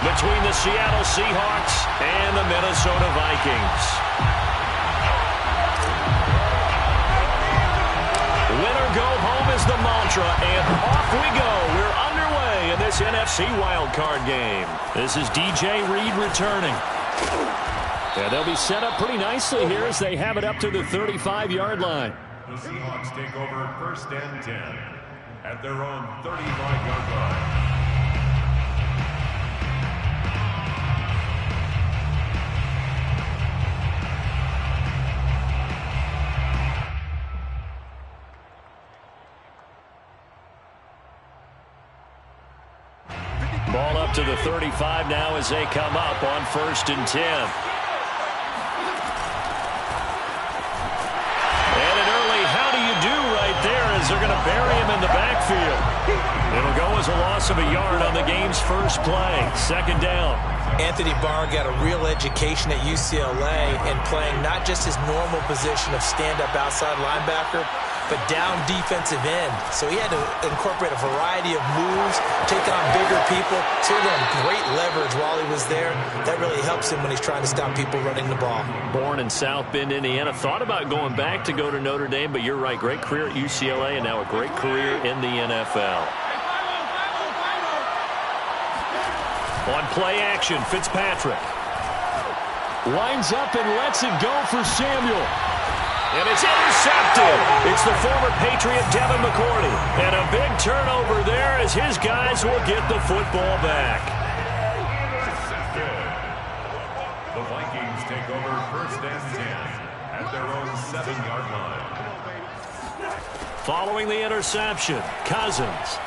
between the Seattle Seahawks and the Minnesota Vikings. Win or go home is the mantra, and off we go. We're underway in this NFC wildcard game. This is DJ Reed returning. Yeah, they'll be set up pretty nicely here as they have it up to the 35-yard line. The Seahawks take over 1st and 10 at their own 35-yard line. Ball up to the 35 now as they come up on 1st and 10. They're going to bury him in the backfield. It'll go as a loss of a yard on the game's first play. 2nd down. Anthony Barr got a real education at UCLA in playing not just his normal position of stand-up outside linebacker, but down defensive end. So he had to incorporate a variety of moves, take on bigger people. So he learned great leverage while he was there. That really helps him when he's trying to stop people running the ball. Born in South Bend, Indiana. Thought about going back to go to Notre Dame, but you're right. Great career at UCLA and now a great career in the NFL. On play action, Fitzpatrick winds up and lets it go for Samuel. And it's intercepted. It's the former Patriot Devin McCourty. And a big turnover there as his guys will get the football back. The Vikings take over 1st and 10 at their own 7-yard line. Following the interception, Cousins.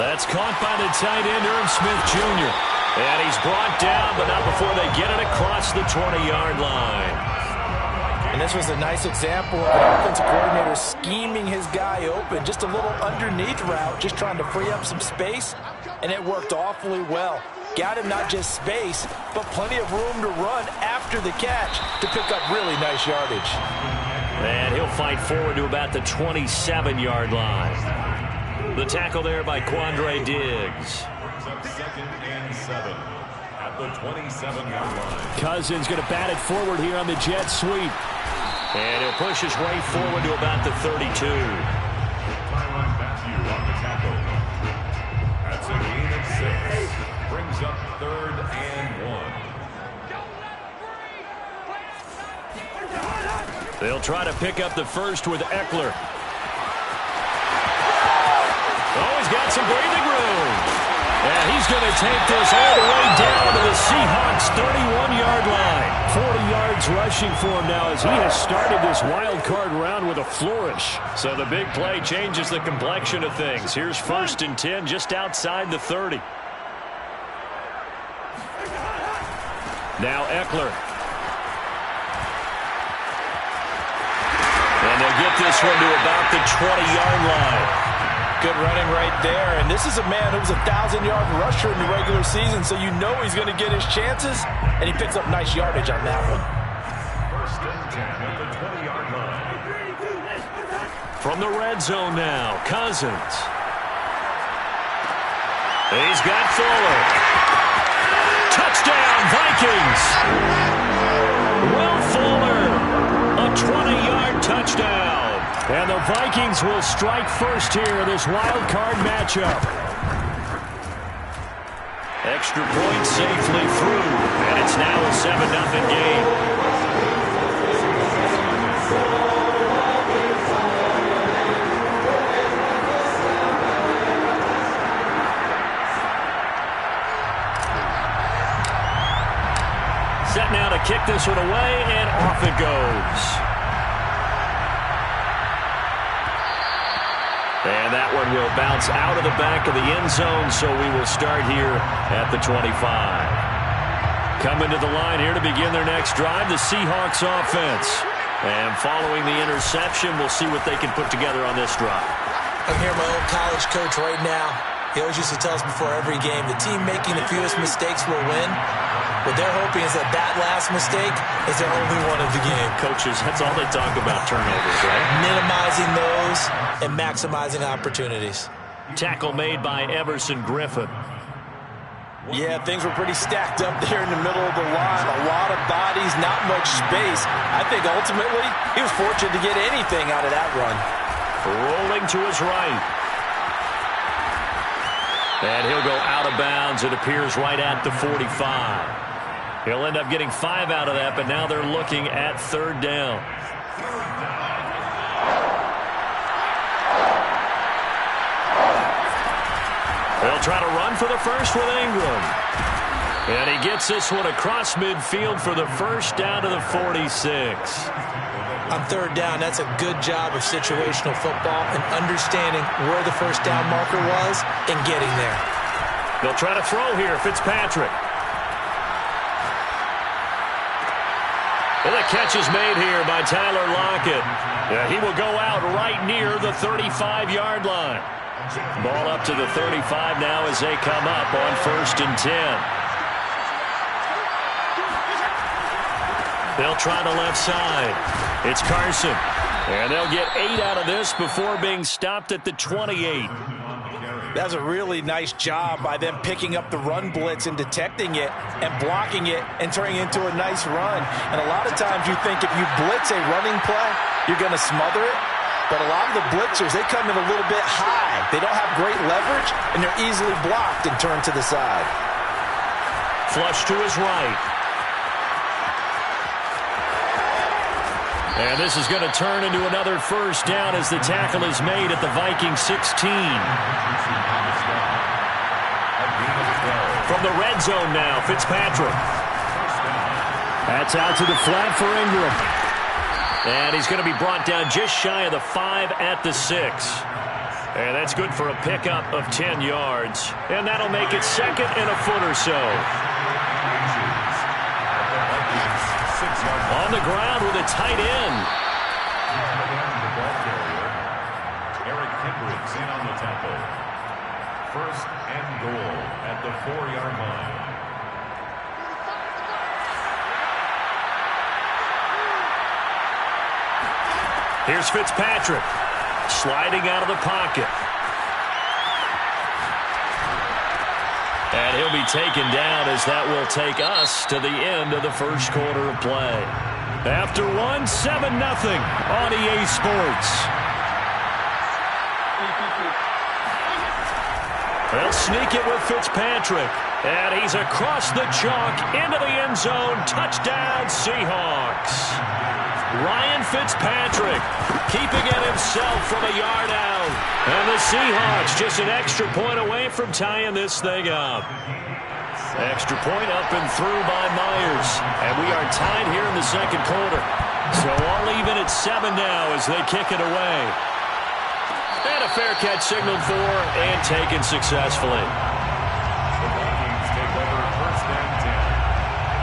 That's caught by the tight end, Irv Smith Jr. And he's brought down, but not before they get it across the 20-yard line. And this was a nice example of an offensive coordinator scheming his guy open. Just a little underneath route, just trying to free up some space, and it worked awfully well. Got him not just space, but plenty of room to run after the catch to pick up really nice yardage. And he'll fight forward to about the 27-yard line. The tackle there by Quandre Diggs. Brings up 2nd and 7 at the 27-yard line. Cousins going to bat it forward here on the jet sweep. And he'll push his way forward to about the 32. Tyrann Mathieu on the tackle. That's a gain of 6. Brings up 3rd and 1. They'll try to pick up the first with Eckler. Oh, he's got some breathing room. And he's going to take this all the way down to the Seahawks' 31-yard line. 40 yards rushing for him now as he has started this wild card round with a flourish. So the big play changes the complexion of things. Here's 1st and 10 just outside the 30. Now Eckler. And they'll get this one to about the 20-yard line. Good running right there. And this is a man who was a 1,000-yard rusher in the regular season, so you know he's going to get his chances, and he picks up nice yardage on that one. 1st and 10 at the 20-yard line. From the red zone now, Cousins. He's got Fuller. Touchdown, Vikings. Will Fuller, a 20-yard touchdown. And the Vikings will strike first here in this wild card matchup. Extra point safely through, and it's now a 7-0 game. Set now to kick this one away, and off it goes. And that one will bounce out of the back of the end zone, so we will start here at the 25. Coming to the line here to begin their next drive, the Seahawks offense. And following the interception, we'll see what they can put together on this drive. I'm here, my old college coach right now. He always used to tell us before every game, the team making the fewest mistakes will win. What they're hoping is that that last mistake is their only one of the game. Coaches, that's all they talk about, turnovers, right? Minimizing those and maximizing opportunities. Tackle made by Everson Griffin. Yeah, things were pretty stacked up there in the middle of the line. A lot of bodies, not much space. I think ultimately he was fortunate to get anything out of that run. Rolling to his right. And he'll go out of bounds. It appears right at the 45. He'll end up getting 5 out of that, but now they're looking at third down. They'll try to run for the first with Ingram. And he gets this one across midfield for the first down to the 46. On third down, that's a good job of situational football and understanding where the first down marker was and getting there. They'll try to throw here, Fitzpatrick. And the catch is made here by Tyler Lockett. Yeah, he will go out right near the 35-yard line. Ball up to the 35 now as they come up on 1st and 10. They'll try the left side. It's Carson. And they'll get 8 out of this before being stopped at the 28. That's a really nice job by them picking up the run blitz and detecting it and blocking it and turning it into a nice run. And a lot of times you think if you blitz a running play, you're going to smother it. But a lot of the blitzers, they come in a little bit high. They don't have great leverage, and they're easily blocked and turned to the side. Flush to his right. And this is going to turn into another first down as the tackle is made at the Viking 16. From the red zone now, Fitzpatrick. That's out to the flat for Ingram. And he's going to be brought down just shy of the 5 at the 6. And that's good for a pickup of 10 yards. And that'll make it 2nd and a foot or so. On the ground with a tight end. Eric Kendricks in on the tackle. 1st and goal at the 4-yard line. Here's Fitzpatrick, sliding out of the pocket. And he'll be taken down as that will take us to the end of the first quarter of play. After 1, 7-0 on EA Sports. They'll sneak it with Fitzpatrick. And he's across the chalk into the end zone. Touchdown, Seahawks. Ryan Fitzpatrick keeping it himself from a yard out. And the Seahawks just an extra point away from tying this thing up. Extra point up and through by Myers. And we are tied here in the second quarter. So all even at 7 now as they kick it away. And a fair catch signaled for and taken successfully. The Vikings take over 1st and 10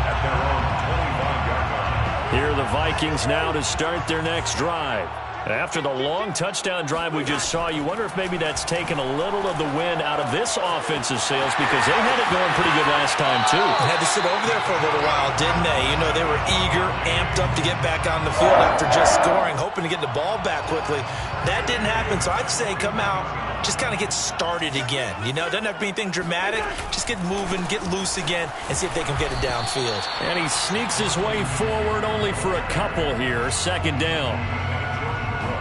at their own 25-yard line. Here are the Vikings now to start their next drive. After the long touchdown drive we just saw, you wonder if maybe that's taken a little of the wind out of this offensive sails because they had it going pretty good last time, too. They had to sit over there for a little while, didn't they? You know, they were eager, amped up to get back on the field after just scoring, hoping to get the ball back quickly. That didn't happen, so I'd say come out, just kind of get started again. You know, it doesn't have to be anything dramatic. Just get moving, get loose again, and see if they can get it downfield. And he sneaks his way forward only for a couple here. 2nd down.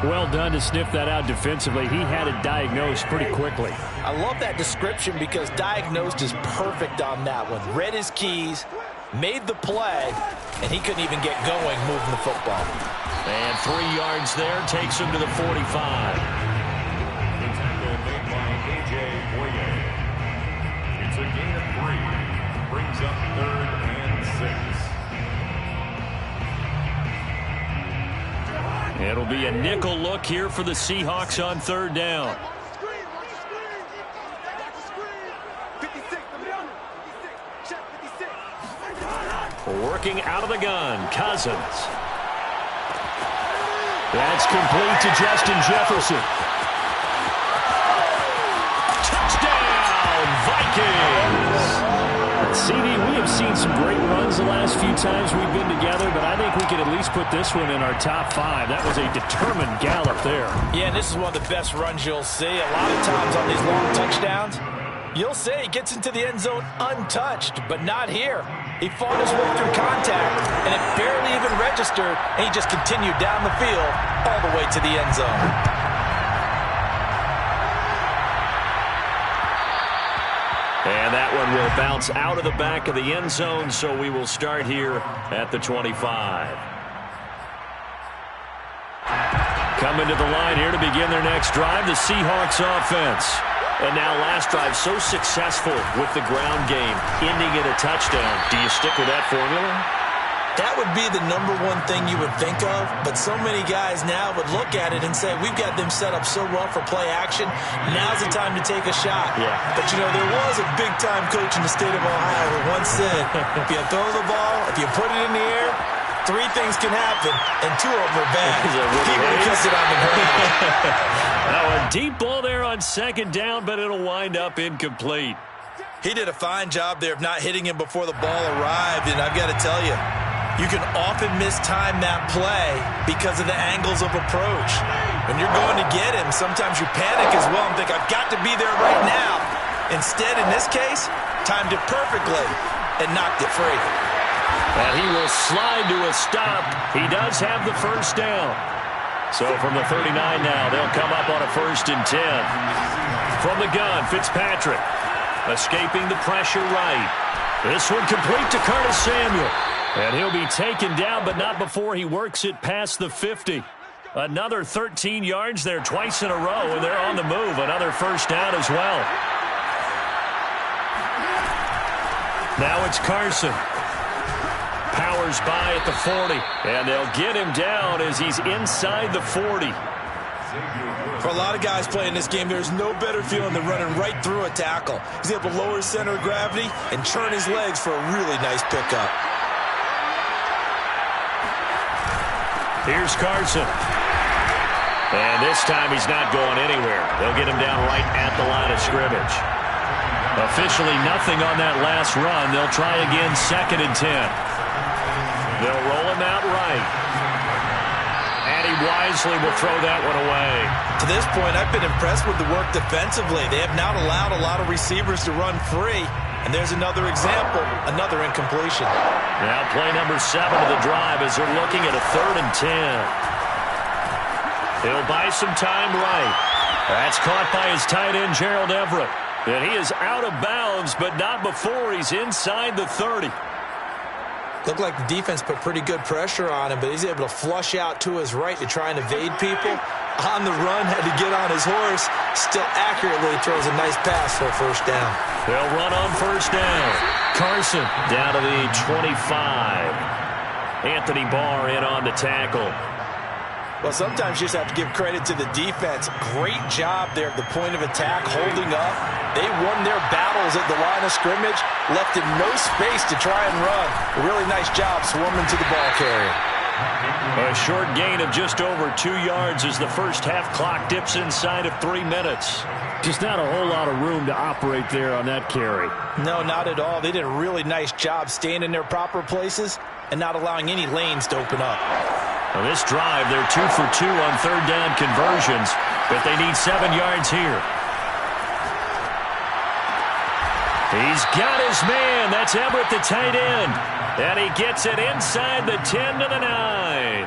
Well done to sniff that out defensively. He had it diagnosed pretty quickly. I love that description because diagnosed is perfect on that one. Read his keys, made the play, and he couldn't even get going moving the football. And 3 yards there takes him to the 45. The tackle made by A.J. Boye. It's a gain of 3. Brings up 3rd and 6. It'll be a nickel look here for the Seahawks on 3rd down. Working out of the gun, Cousins. That's complete to Justin Jefferson. Touchdown, Vikings! CD, we have seen some great runs the last few times we've been together, but I think we can at least put this one in our top 5. That was a determined gallop there. Yeah, and this is one of the best runs you'll see. A lot of times on these long touchdowns, You'll say he gets into the end zone untouched, but not here. He fought his way through contact, and it barely even registered, and he just continued down the field all the way to the end zone. And that one will bounce out of the back of the end zone, so we will start here at the 25. Coming to the line here to begin their next drive, the Seahawks offense. And now last drive so successful with the ground game, ending in a touchdown. Do you stick with that formula? That would be the number one thing you would think of, but so many guys now would look at it and say, we've got them set up so well for play action, now's the time to take a shot. Yeah. But, you know, there was a big-time coach in the state of Ohio who once said, if you throw the ball, if you put it in the air, 3 things can happen, and 2 of them are bad. He would have kept it on the ground. Now a deep ball there on second down, but it'll wind up incomplete. He did a fine job there of not hitting him before the ball arrived, and I've got to tell you, you can often mistime that play because of the angles of approach. When you're going to get him, sometimes you panic as well and think, I've got to be there right now. Instead, in this case, timed it perfectly and knocked it free. And he will slide to a stop. He does have the first down. So from the 39 now, they'll come up on a 1st and 10. From the gun, Fitzpatrick escaping the pressure right. This one complete to Curtis Samuel. And he'll be taken down, but not before he works it past the 50. Another 13 yards there twice in a row, and they're on the move. Another first down as well. Now it's Carson. Powers by at the 40, and they'll get him down as he's inside the 40. For a lot of guys playing this game, there's no better feeling than running right through a tackle. He's able to lower his center of gravity and turn his legs for a really nice pickup. Here's Carson. And this time he's not going anywhere. They'll get him down right at the line of scrimmage. Officially nothing on that last run. They'll try again 2nd and 10. They'll roll him out right. And he wisely will throw that one away. To this point, I've been impressed with the work defensively. They have not allowed a lot of receivers to run free. And there's another example, another incompletion. Now play number 7 of the drive as they're looking at a 3rd and 10. He'll buy some time right. That's caught by his tight end, Gerald Everett. And he is out of bounds, but not before he's inside the 30. Looked like the defense put pretty good pressure on him, but he's able to flush out to his right to try and evade people. On the run, had to get on his horse. Still accurately throws a nice pass for a first down. They'll run on first down. Carson down to the 25. Anthony Barr in on the tackle. Well, sometimes you just have to give credit to the defense. Great job there at the point of attack, holding up. They won their battles at the line of scrimmage, left him no space to try and run. A really nice job swarming to the ball carrier. A short gain of just over 2 yards as the first half clock dips inside of 3 minutes. Just not a whole lot of room to operate there on that carry. No, not at all. They did a really nice job staying in their proper places and not allowing any lanes to open up. On this drive, they're 2 for 2 on 3rd down conversions, but they need 7 yards here. He's got his man. That's Everett, the tight end. And he gets it inside the 10 to the 9.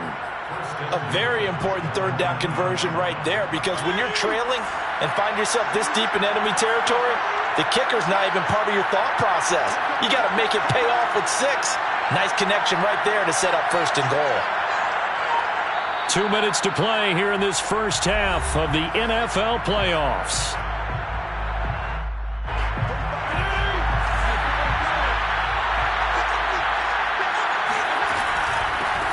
A very important 3rd down conversion right there, because when you're trailing and find yourself this deep in enemy territory, the kicker's not even part of your thought process. You got to make it pay off with 6. Nice connection right there to set up 1st and goal. 2 minutes to play here in this first half of the NFL playoffs.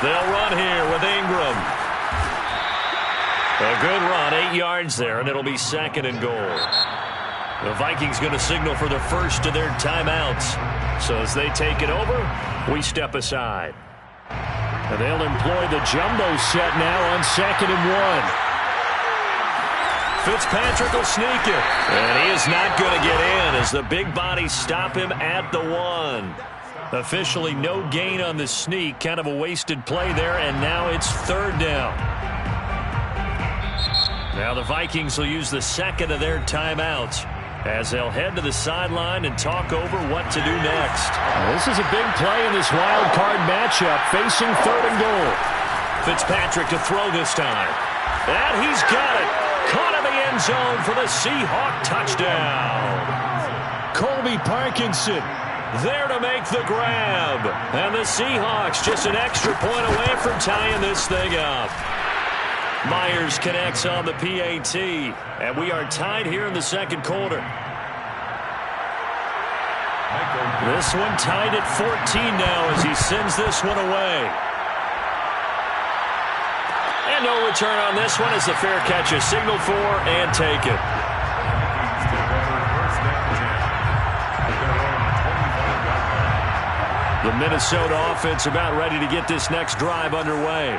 They'll run here with Ingram. A good run, 8 yards there, and it'll be 2nd and goal. The Vikings going to signal for the first of their timeouts. So as they take it over, we step aside. And they'll employ the jumbo set now on 2nd and 1. Fitzpatrick will sneak it. And he is not going to get in as the big bodies stop him at the 1. Officially no gain on the sneak. Kind of a wasted play there, and now it's 3rd down. Now the Vikings will use the 2nd of their timeouts. as they'll head to the sideline and talk over what to do next. This is a big play in this wild card matchup, facing 3rd and goal. Fitzpatrick to throw this time. And he's got it. Caught in the end zone for the Seahawk touchdown. Colby Parkinson there to make the grab. And the Seahawks just an extra point away from tying this thing up. Myers connects on the PAT, and we are tied here in the 2nd quarter. This one tied at 14 now as he sends this one away. And no return on this one as the fair catch is signaled for and taken. The Minnesota offense about ready to get this next drive underway.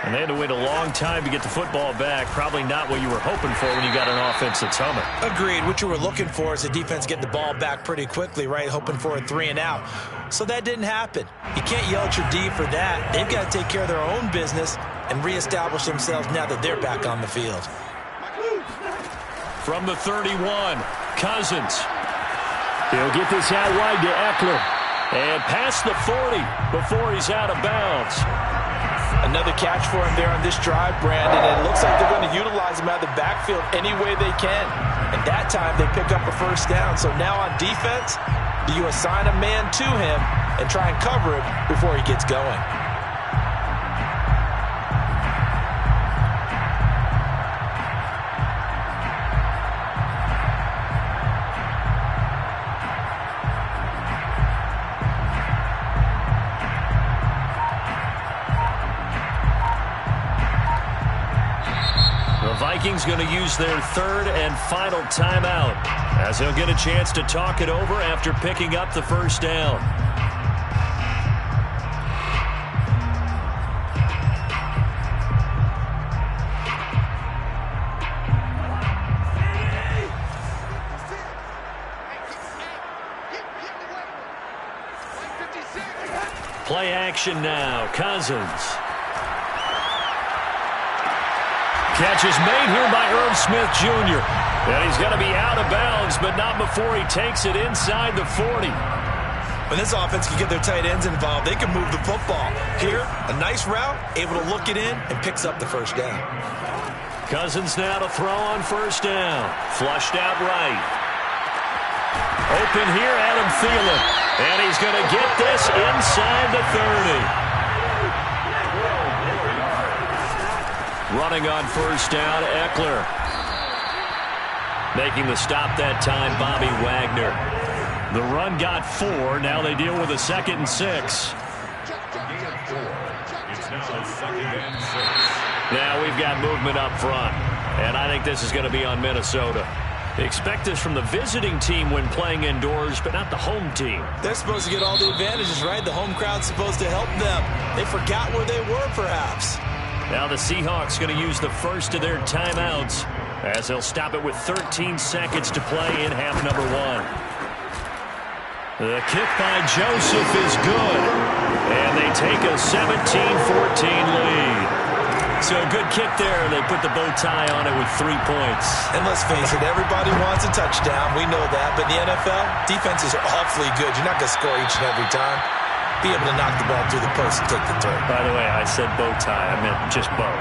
And they had to wait a long time to get the football back. Probably not what you were hoping for when you got an offense that's humming. Agreed. What you were looking for is the defense getting the ball back pretty quickly, right? Hoping for a 3 and out. So that didn't happen. You can't yell at your D for that. They've got to take care of their own business and reestablish themselves now that they're back on the field. From the 31, Cousins. He'll get this out wide to Eckler. And past the 40 before he's out of bounds. Another catch for him there on this drive, Brandon. And it looks like they're going to utilize him out of the backfield any way they can. And that time they pick up a first down. So now on defense, do you assign a man to him and try and cover him before he gets going? Vikings going to use their 3rd and final timeout as they'll get a chance to talk it over after picking up the first down. Play action now. Cousins. Catch is made here by Irv Smith Jr. And he's going to be out of bounds, but not before he takes it inside the 40. When this offense can get their tight ends involved, they can move the football. Here, a nice route, able to look it in, and picks up the first down. Cousins now to throw on first down. Flushed out right. Open here, Adam Thielen. And he's going to get this inside the 30. Running on first down, Eckler. Making the stop that time, Bobby Wagner. The run got 4. Now they deal with a 2nd and 6. It's now 2nd and 6. Now we've got movement up front. And I think this is going to be on Minnesota. They expect this from the visiting team when playing indoors, but not the home team. They're supposed to get all the advantages, right? The home crowd's supposed to help them. They forgot where they were, perhaps. Now the Seahawks going to use the first of their timeouts as they'll stop it with 13 seconds to play in half number 1. The kick by Joseph is good. And they take a 17-14 lead. So a good kick there. They put the bow tie on it with 3 points. And let's face it, everybody wants a touchdown. We know that. But in the NFL, defenses are awfully good. You're not going to score each and every time. Be able to knock the ball through the post and take the throw. By the way, I said bow tie. I meant just bow.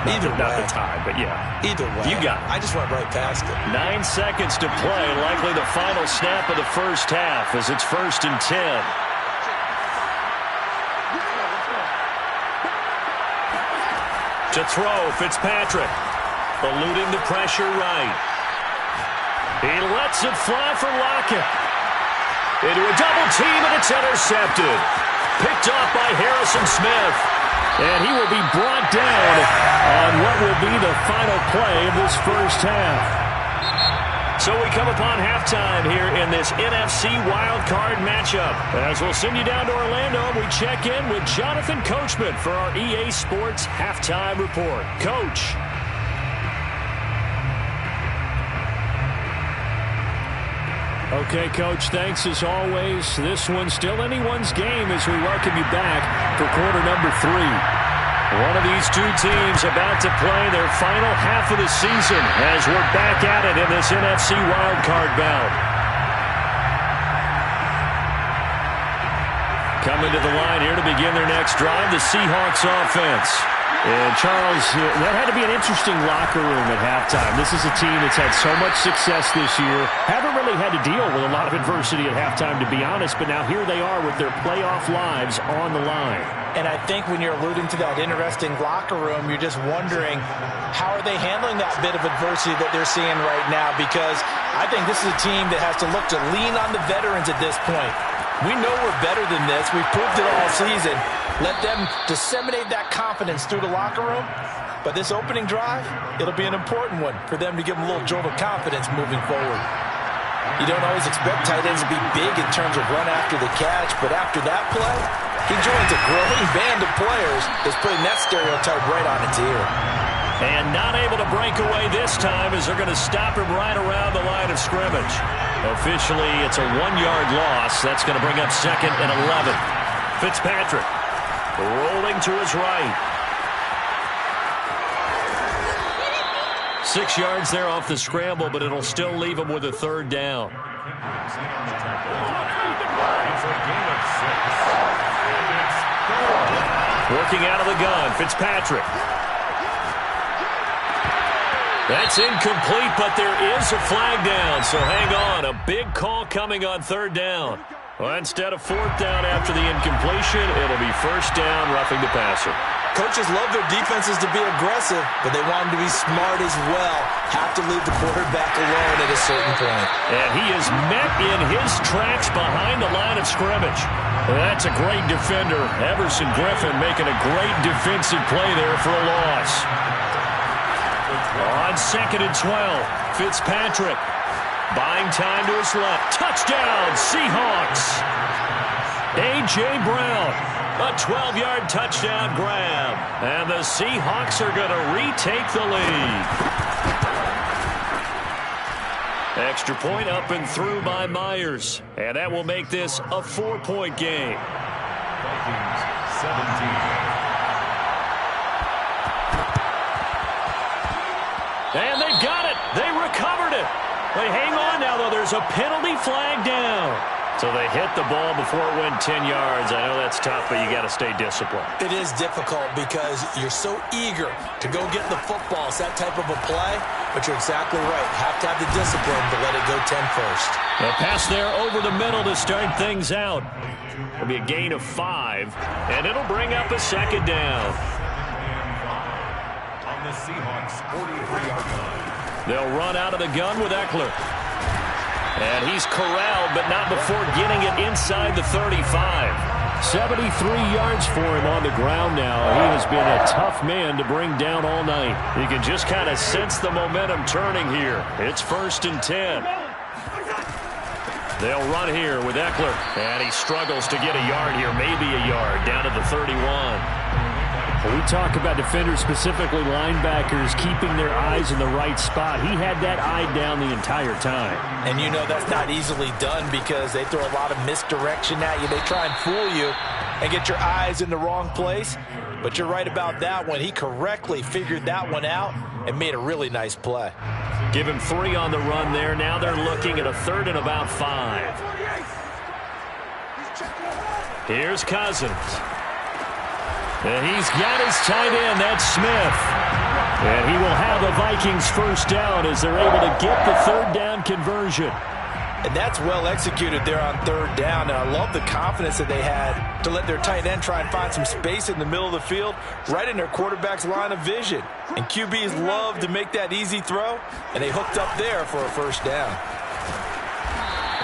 Either way. Not the tie, but yeah. Either way. You got it. I just went right past it. 9 seconds to play. Likely the final snap of the first half as it's 1st and 10. To throw, Fitzpatrick. Eluding the pressure right. He lets it fly for Lockett. Into a double team, and it's intercepted. Picked off by Harrison Smith. And he will be brought down on what will be the final play of this first half. So we come upon halftime here in this NFC wildcard matchup. As we'll send you down to Orlando, we check in with Jonathan Coachman for our EA Sports Halftime Report. Coach. Okay, Coach, thanks as always. This one's still anyone's game as we welcome you back for quarter number 3. One of these two teams about to play their final half of the season as we're back at it in this NFC wildcard bout. Coming to the line here to begin their next drive, the Seahawks offense. And Charles, that had to be an interesting locker room at halftime. This is a team that's had so much success this year. Haven't really had to deal with a lot of adversity at halftime, to be honest, but now here they are with their playoff lives on the line. And I think when you're alluding to that interesting locker room, you're just wondering how are they handling that bit of adversity that they're seeing right now, because I think this is a team that has to look to lean on the veterans at this point. We know we're better than this. We've proved it all season. Let them disseminate that confidence through the locker room. But this opening drive, it'll be an important one for them to give them a little jolt of confidence moving forward. You don't always expect tight ends to be big in terms of run after the catch, but after that play, he joins a growing band of players that's putting that stereotype right on its ear. And not able to break away this time as they're going to stop him right around the line of scrimmage. Officially, it's a 1-yard loss. That's going to bring up 2nd and 11. Fitzpatrick rolling to his right. 6 yards there off the scramble, but it'll still leave him with a 3rd down. Working out of the gun, Fitzpatrick. That's incomplete, but there is a flag down, so hang on. A big call coming on 3rd down. Well, instead of 4th down after the incompletion, it'll be 1st down, roughing the passer. Coaches love their defenses to be aggressive, but they want them to be smart as well. Have to leave the quarterback alone at a certain point. And he is met in his tracks behind the line of scrimmage. That's a great defender. Everson Griffin making a great defensive play there for a loss. On 2nd and 12, Fitzpatrick buying time to his left. Touchdown, Seahawks. A.J. Brown, a 12-yard touchdown grab. And the Seahawks are going to retake the lead. Extra point up and through by Myers. And that will make this a 4-point game. Vikings 17. And they've got it. They recovered it. They hang on now, though. There's a penalty flag down. So they hit the ball before it went 10 yards. I know that's tough, but you got to stay disciplined. It is difficult because you're so eager to go get the football. It's that type of a play, but you're exactly right. Have to have the discipline to let it go 10 first. A pass there over the middle to start things out. It'll be a gain of 5, and it'll bring up a 2nd down. On the Seahawks 43-yard line. They'll run out of the gun with Eckler. And he's corralled, but not before getting it inside the 35. 73 yards for him on the ground now. He has been a tough man to bring down all night. You can just kind of sense the momentum turning here. It's 1st and 10. They'll run here with Eckler. And he struggles to get a yard here, maybe a yard, down to the 31. We talk about defenders, specifically linebackers, keeping their eyes in the right spot. He had that eye down the entire time. And you know that's not easily done because they throw a lot of misdirection at you. They try and fool you and get your eyes in the wrong place. But you're right about that one. He correctly figured that one out and made a really nice play. Give him 3 on the run there. Now they're looking at a 3rd and about 5. Here's Cousins. And he's got his tight end, that's Smith. And he will have the Vikings 1st down as they're able to get the 3rd down conversion. And that's well executed there on 3rd down. And I love the confidence that they had to let their tight end try and find some space in the middle of the field, right in their quarterback's line of vision. And QBs love to make that easy throw, and they hooked up there for a 1st down.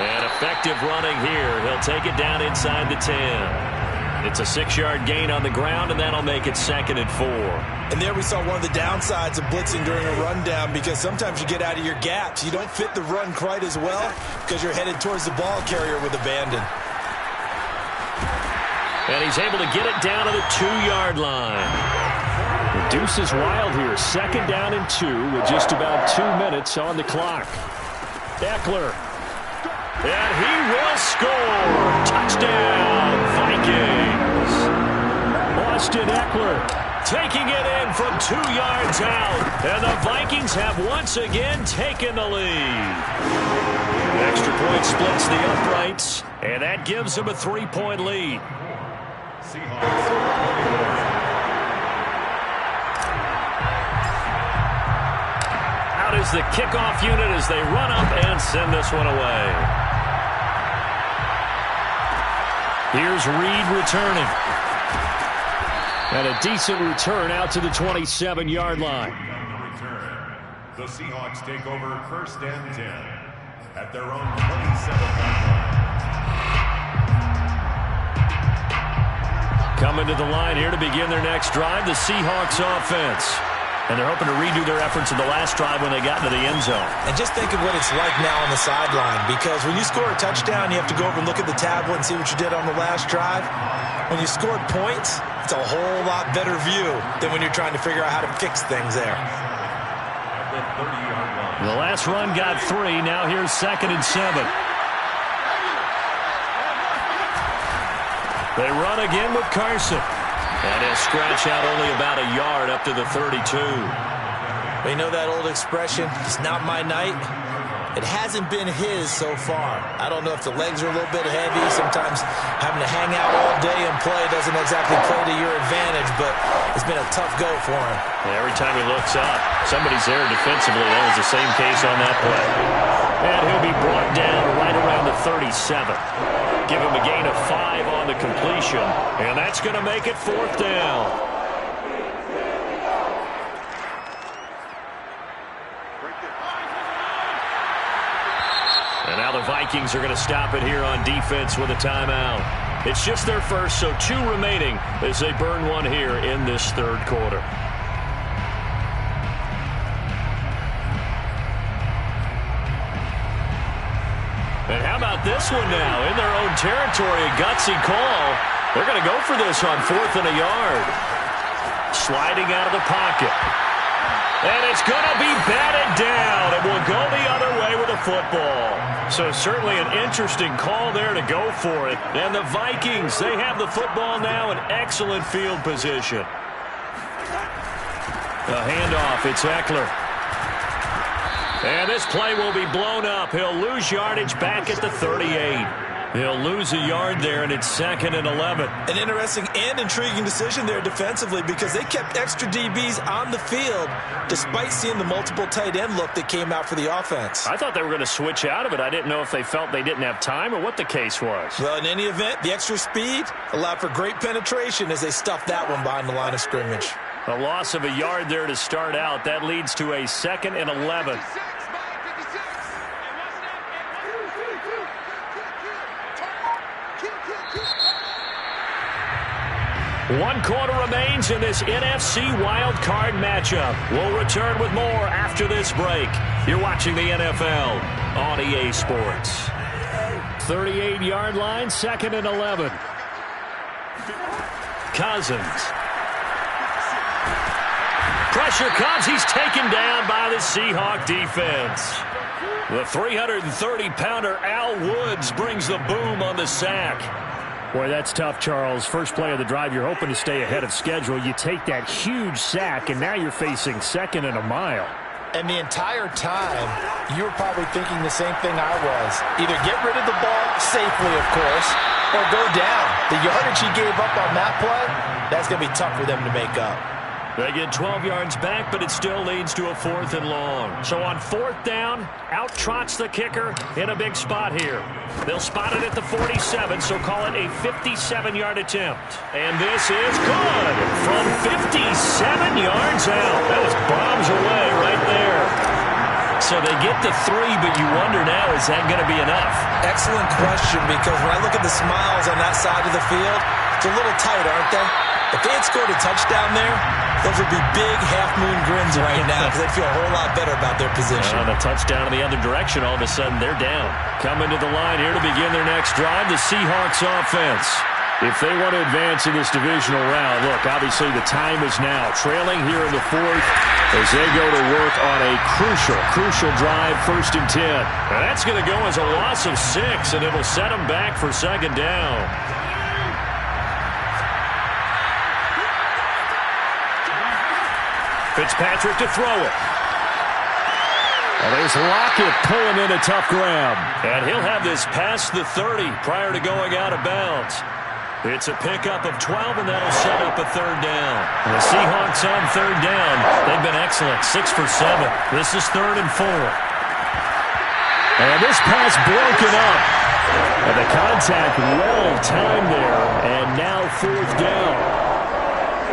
And effective running here. He'll take it down inside the 10. It's a 6-yard gain on the ground, and that'll make it 2nd and 4. And there we saw one of the downsides of blitzing during a rundown, because sometimes you get out of your gaps. You don't fit the run quite as well because you're headed towards the ball carrier with abandon. And he's able to get it down to the 2-yard line. The deuce is wild here. 2nd down and 2 with just about 2 minutes on the clock. Eckler. And he will score. Touchdown, Vikings. Austin Eckler taking it in from 2 yards out. And the Vikings have once again taken the lead. Extra point splits the uprights, and that gives them a 3-point lead. Out is the kickoff unit as they run up and send this one away. Here's Reed returning. And a decent return out to the 27-yard line. The Seahawks take over 1st and 10 at their own 27-yard line. Coming to the line here to begin their next drive, the Seahawks offense. And they're hoping to redo their efforts in the last drive when they got into the end zone. And just think of what it's like now on the sideline, because when you score a touchdown, you have to go over and look at the tablet and see what you did on the last drive. When you scored points, it's a whole lot better view than when you're trying to figure out how to fix things there. The last run got 3. Now here's 2nd and 7. They run again with Carson. And he'll scratch out only about a yard up to the 32. You know that old expression, it's not my night? It hasn't been his so far. I don't know if the legs are a little bit heavy. Sometimes having to hang out all day and play doesn't exactly play to your advantage, but it's been a tough go for him. Yeah, every time he looks up, somebody's there defensively. That was the same case on that play. And he'll be brought down right around the 37. Give him a gain of 5 on the completion, and that's going to make it 4th down. And now the Vikings are going to stop it here on defense with a timeout. It's just their first, so 2 remaining as they burn one here in this 3rd quarter. And how about this one now? In their own territory, a gutsy call. They're going to go for this on 4th and a yard. Sliding out of the pocket. And it's going to be batted down. It will go the other way with the football. So certainly an interesting call there to go for it. And the Vikings, they have the football now in excellent field position. A handoff, it's Eckler. And this play will be blown up. He'll lose yardage back at the 38. He'll lose a yard there, and it's 2nd and 11. An interesting and intriguing decision there defensively, because they kept extra DBs on the field despite seeing the multiple tight end look that came out for the offense. I thought they were going to switch out of it. I didn't know if they felt they didn't have time or what the case was. Well, in any event, the extra speed allowed for great penetration as they stuffed that one behind the line of scrimmage. A loss of a yard there to start out. That leads to a 2nd and 11. One quarter remains in this NFC Wild Card matchup. We'll return with more after this break. You're watching the NFL on EA Sports. 38-yard line, 2nd and 11. Cousins. Pressure comes. He's taken down by the Seahawk defense. The 330-pounder Al Woods brings the boom on the sack. Boy, that's tough, Charles. First play of the drive, you're hoping to stay ahead of schedule. You take that huge sack, and now you're facing 2nd and a mile. And the entire time, you were probably thinking the same thing I was. Either get rid of the ball safely, of course, or go down. The yardage he gave up on that play, that's going to be tough for them to make up. They get 12 yards back, but it still leads to a 4th and long. So on 4th down, out trots the kicker in a big spot here. They'll spot it at the 47, so call it a 57-yard attempt. And this is good from 57 yards out. That was bombs away right there. So they get the 3, but you wonder now, is that going to be enough? Excellent question, because when I look at the smiles on that side of the field, it's a little tight, aren't they? If they had scored a touchdown there, those would be big half-moon grins right now, because they'd feel a whole lot better about their position. On a touchdown in the other direction, all of a sudden they're down. Coming to the line here to begin their next drive, the Seahawks offense. If they want to advance in this divisional round, look, obviously the time is now. Trailing here in the 4th as they go to work on a crucial drive, 1st and 10. Now that's going to go as a loss of 6, and it'll set them back for 2nd down. Fitzpatrick to throw it. And there's Lockett pulling in a tough grab. And he'll have this past the 30 prior to going out of bounds. It's a pickup of 12, and that'll set up a third down. The Seahawks on third down. They've been excellent, 6 for 7. This is 3rd and 4. And this pass broken up. And the contact well timed there, and now 4th down.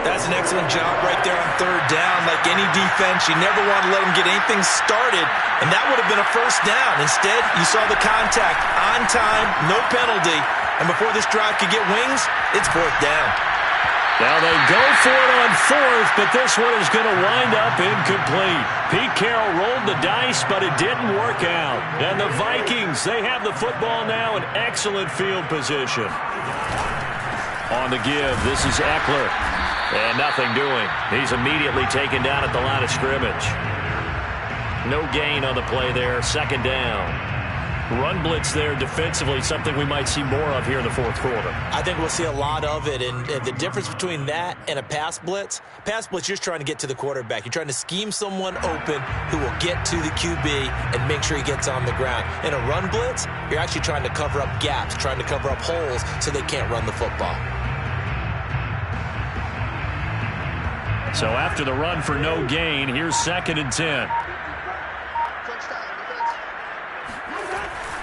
That's an excellent job right there on third down. Like any defense, you never want to let them get anything started, and that would have been a first down. Instead, you saw the contact on time, no penalty, and before this drive could get wings, it's 4th down. Now they go for it on 4th, but this one is going to wind up incomplete. Pete Carroll rolled the dice, but it didn't work out. And the Vikings, they have the football now in excellent field position. On the give, this is Eckler. And nothing doing. He's immediately taken down at the line of scrimmage. No gain on the play there. 2nd down. Run blitz there defensively, something we might see more of here in the 4th quarter. I think we'll see a lot of it, and the difference between that and a pass blitz, you're just trying to get to the quarterback. You're trying to scheme someone open who will get to the QB and make sure he gets on the ground. In a run blitz, you're actually trying to cover up gaps, trying to cover up holes so they can't run the football. So after the run for no gain, here's 2nd and 10.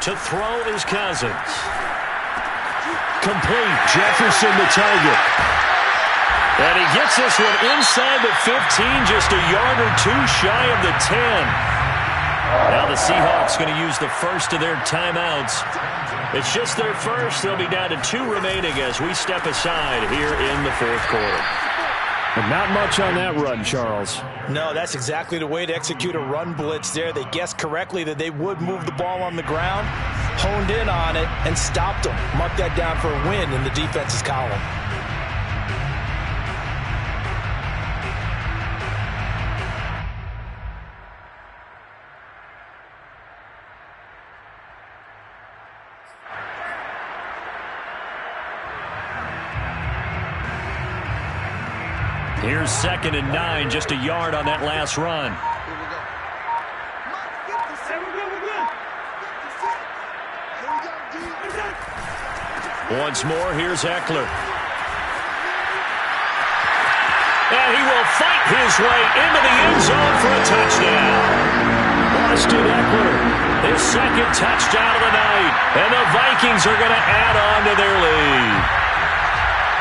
To throw is Cousins. Complete. Jefferson the target. And he gets this one inside the 15, just a yard or two shy of the 10. Now the Seahawks going to use the first of their timeouts. It's just their first. They'll be down to 2 remaining as we step aside here in the 4th quarter. And not much on that run, Charles. No, that's exactly the way to execute a run blitz there. They guessed correctly that they would move the ball on the ground, honed in on it, and stopped them. Mark that down for a win in the defense's column. Here's 2nd and 9, just a yard on that last run. Once more, here's Eckler. And he will fight his way into the end zone for a touchdown. Austin Eckler, his 2nd touchdown of the night. And the Vikings are going to add on to their lead.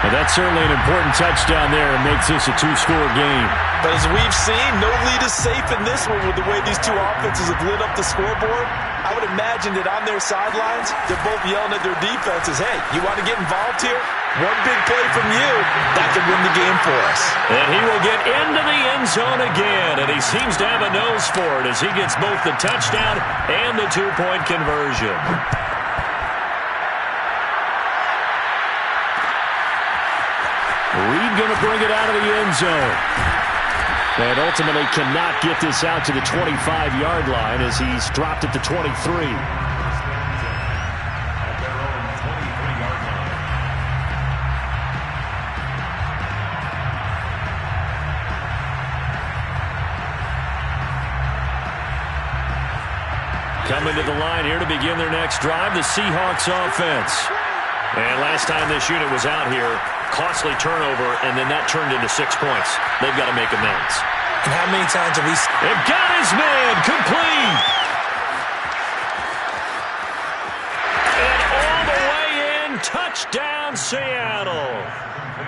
Well, that's certainly an important touchdown there and makes this a 2-score game. But as we've seen, no lead is safe in this one with the way these two offenses have lit up the scoreboard. I would imagine that on their sidelines, they're both yelling at their defenses, hey, you want to get involved here? One big play from you, that could win the game for us. And he will get into the end zone again, and he seems to have a nose for it as he gets both the touchdown and the 2-point conversion. Reed going to bring it out of the end zone. And ultimately cannot get this out to the 25-yard line as he's dropped at the 23. At their own 23-yard line. Coming to the line here to begin their next drive, the Seahawks offense. And last time this unit was out here, costly turnover, and then that turned into 6 points. They've got to make amends. And how many times have we... They've got his man, complete! And all the way in, touchdown Seattle!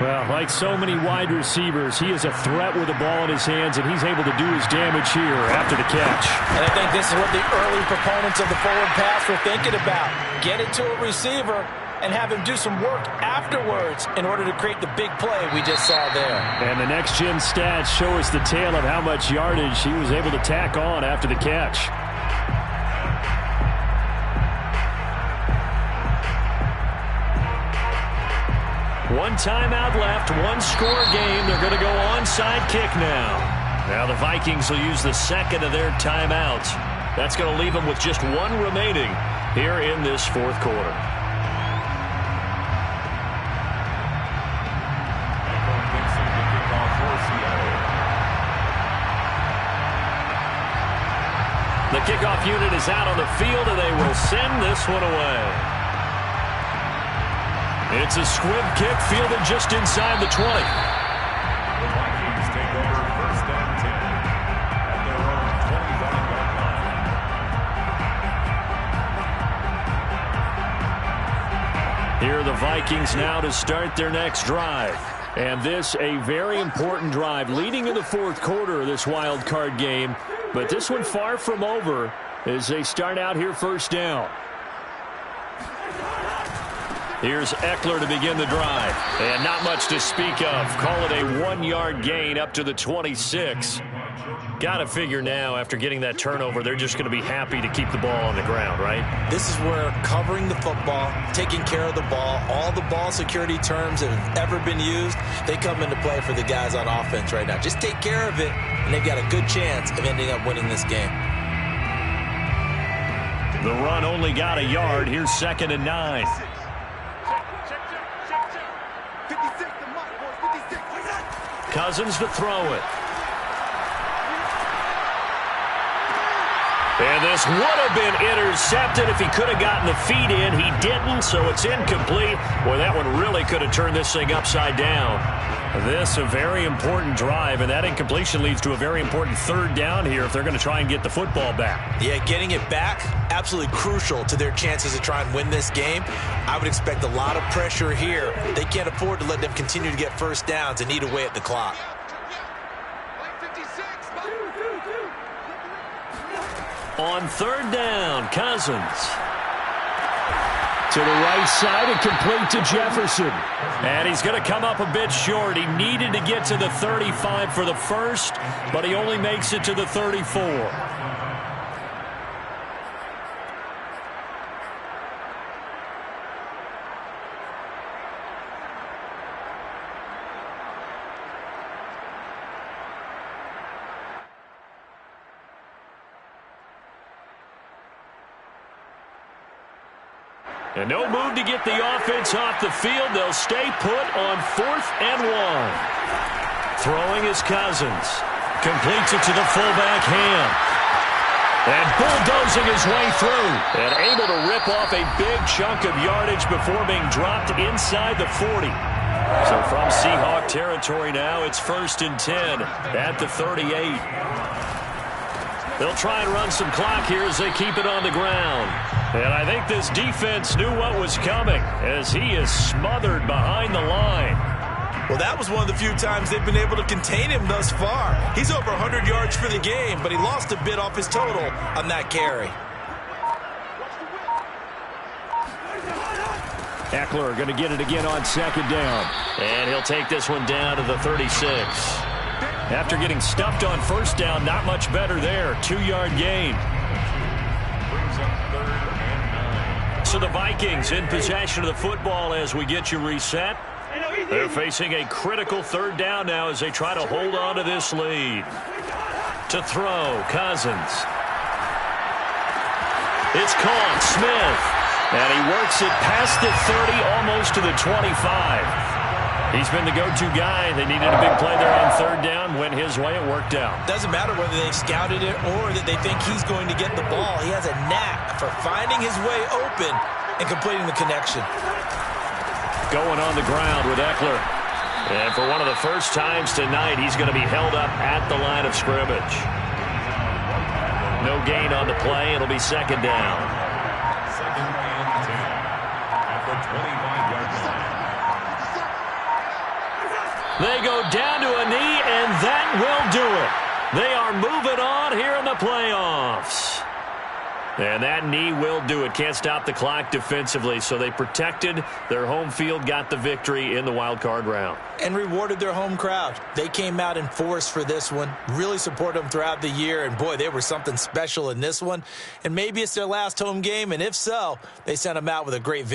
Well, like so many wide receivers, he is a threat with the ball in his hands, and he's able to do his damage here after the catch. And I think this is what the early proponents of the forward pass were thinking about. Get it to a receiver and have him do some work afterwards in order to create the big play we just saw there. And the next-gen stats show us the tale of how much yardage he was able to tack on after the catch. One timeout left, 1-score game. They're going to go onside kick now. Now the Vikings will use the 2nd of their timeouts. That's going to leave them with just 1 remaining here in this 4th quarter. The kickoff unit is out on the field, and they will send this one away. It's a squib kick fielded just inside the 20. The Vikings take over 1st and 10 at their own 25-yard line. Here are the Vikings now to start their next drive. And this a very important drive leading in the fourth quarter of this wild card game. But this one far from over as they start out here first down. Here's Eckler to begin the drive. And not much to speak of. Call it a 1-yard gain up to the 26. Got to figure now, after getting that turnover, they're just going to be happy to keep the ball on the ground, right? This is where covering the football, taking care of the ball, all the ball security terms that have ever been used, they come into play for the guys on offense right now. Just take care of it, and they've got a good chance of ending up winning this game. The run only got a yard. Here's 2nd and 9. Cousins to throw it. And this would have been intercepted if he could have gotten the feet in. He didn't, so it's incomplete. Boy, that one really could have turned this thing upside down. This a very important drive, and that incompletion leads to a very important 3rd down here if they're going to try and get the football back. Yeah, getting it back, absolutely crucial to their chances to try and win this game. I would expect a lot of pressure here. They can't afford to let them continue to get first downs and eat away at the clock. On 3rd down, Cousins. To the right side and complete to Jefferson. And he's going to come up a bit short. He needed to get to the 35 for the first, but he only makes it to the 34. And no move to get the offense off the field. They'll stay put on 4th and 1. Throwing is Cousins. Completes it to the fullback, Ham. And bulldozing his way through. And able to rip off a big chunk of yardage before being dropped inside the 40. So from Seahawk territory now, it's 1st and 10 at the 38. They'll try and run some clock here as they keep it on the ground. And I think this defense knew what was coming as he is smothered behind the line. Well, that was one of the few times they've been able to contain him thus far. He's over 100 yards for the game, but he lost a bit off his total on that carry. Eckler going to get it again on 2nd down. And he'll take this one down to the 36. After getting stuffed on 1st down, not much better there. 2-yard gain. Brings up 3rd and 9. So the Vikings in possession of the football as we get you reset. They're facing a critical 3rd down now as they try to hold on to this lead. To throw, Cousins. It's caught, Smith. And he works it past the 30, almost to the 25. He's been the go-to guy. They needed a big play there on 3rd down. Went his way. It worked out. Doesn't matter whether they scouted it or that they think he's going to get the ball. He has a knack for finding his way open and completing the connection. Going on the ground with Eckler. And for one of the first times tonight, he's going to be held up at the line of scrimmage. No gain on the play. It'll be 2nd down. 2nd and 10 at the 25-yard line. They go down to a knee, and that will do it. They are moving on here in the playoffs. And that knee will do it. Can't stop the clock defensively, so they protected their home field, got the victory in the wild card round. And rewarded their home crowd. They came out in force for this one, really supported them throughout the year, and boy, they were something special in this one. And maybe it's their last home game, and if so, they sent them out with a great victory.